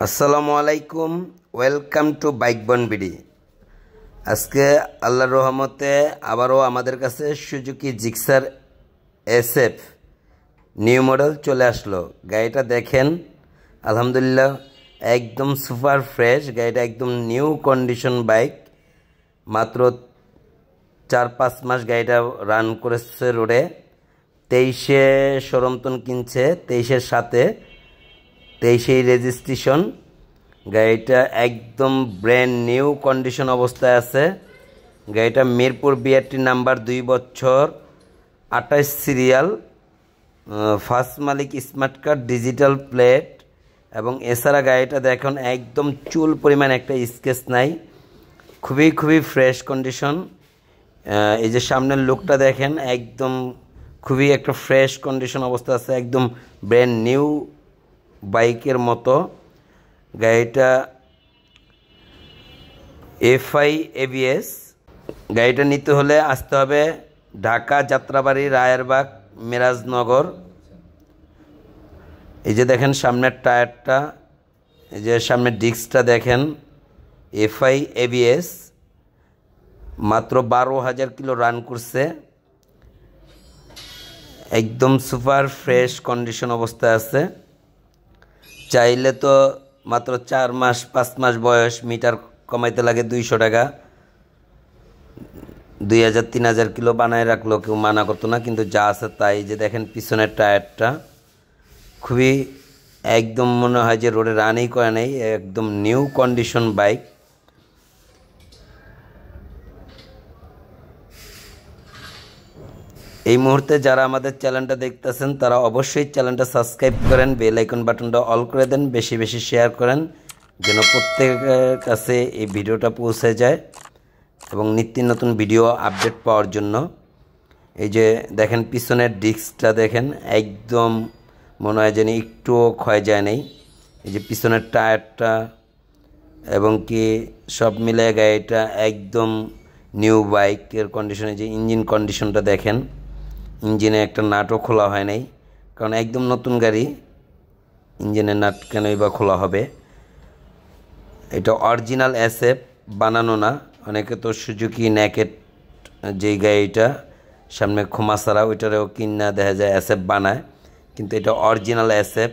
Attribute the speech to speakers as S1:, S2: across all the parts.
S1: আসসালামু আলাইকুম, welcome to bike বন বিডি। আজকে আল্লাহর রহমতে আবারও আমাদের কাছে Suzuki Gixxer SF new model চলে আসলো। গাড়িটা দেখেন, আলহামদুলিল্লাহ একদম সুপার ফ্রেশ। গাড়িটা একদম নিউ কন্ডিশন বাইক। মাত্র 4-5 মাস গাড়িটা রান করেছে রোডে। 23-এ শোরুমতন কিনছে, 23-এর সাথে 23-এই রেজিস্ট্রেশন। গাড়িটা একদম ব্র্যান্ড নিউ কন্ডিশন অবস্থায় আছে। গাড়িটা মিরপুর বিআরটি নাম্বার 2 বছর 28 সিরিয়াল, ফার্স্ট মালিক স্মার্ট কার্ড, ডিজিটাল প্লেট। এবং এছাড়া গাড়িটা দেখুন একদম চুল পরিমাণ একটা স্কেচ নাই, খুবই ফ্রেশ কন্ডিশন। এই যে সামনের লুকটা দেখেন, একদম খুবই একটা ফ্রেশ কন্ডিশন অবস্থা আছে, একদম ব্র্যান্ড নিউ বাইকের মতো। গাড়িটা এফআই এবিএস। গাড়িটা নিতে হলে আসতে হবে ঢাকা যাত্রাবাড়ি, রায়েরবাগ, মিরাজনগর। এই যে দেখেন সামনের টায়ারটা, এই যে সামনের ডিস্কটা দেখেন, এফআই এবিএস। মাত্র 12,000 কিলো রান করছে, একদম সুপার ফ্রেশ কন্ডিশন অবস্থায় আছে। চাইলে তো মাত্র 4-5 মাস বয়স মিটার কমাইতে লাগে 200 টাকা, 2,000-3,000 কিলো বানায় রাখলো, কেউ মানা করতো না, কিন্তু যা আছে তাই। যে দেখেন পিছনের টায়ারটা খুবই একদম মনে হয় যে রোডে রানই করে নেই, একদম নিউ কন্ডিশন বাইক। এই মুহূর্তে যারা আমাদের চ্যানেলটা দেখতেছেন তারা অবশ্যই চ্যানেলটা সাবস্ক্রাইব করেন, বেল আইকন বাটনটা অল করে দেন, বেশি বেশি শেয়ার করেন যেন প্রত্যেকের কাছে এই ভিডিওটা পৌঁছে যায় এবং নিত্য নতুন ভিডিও আপডেট পাওয়ার জন্য। এই যে দেখেন পিছনের ডিস্কটা দেখেন, একদম মনে হয় যেন একটুও ক্ষয় যায় নাই। এই যে পিছনের টায়ারটা এবং কি সব মিলে গাড়িটা একদম নিউ বাইকের কন্ডিশনে। যে ইঞ্জিন কন্ডিশনটা দেখেন, ইঞ্জিনে একটা নাটও খোলা হয় নাই, কারণ একদম নতুন গাড়ি, ইঞ্জিনের নাট কেনই বা খোলা হবে। এটা অরিজিনাল এসএফ, বানানো না। অনেকে তো সুজুকি নেকেড যেই গাড়িটা সামনে খোমা ছাড়া, ওইটারেও কিনা দেখা যায় এসএফ বানায়, কিন্তু এটা অরিজিনাল এসএফ।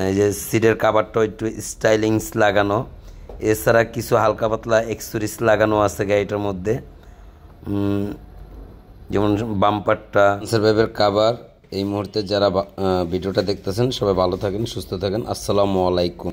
S1: এই যে সিটের কাভারটাও একটু স্টাইলিংস লাগানো, এছাড়া কিছু হালকা পাতলা এক্সেসরিজ লাগানো আছে গাড়িটার মধ্যে, যেমন বাম্পারটা, সার্ভাইভের কাভার। এই মুহূর্তে যারা ভিডিওটা দেখতেছেন সবাই ভালো থাকেন, সুস্থ থাকেন। আসসালামু আলাইকুম।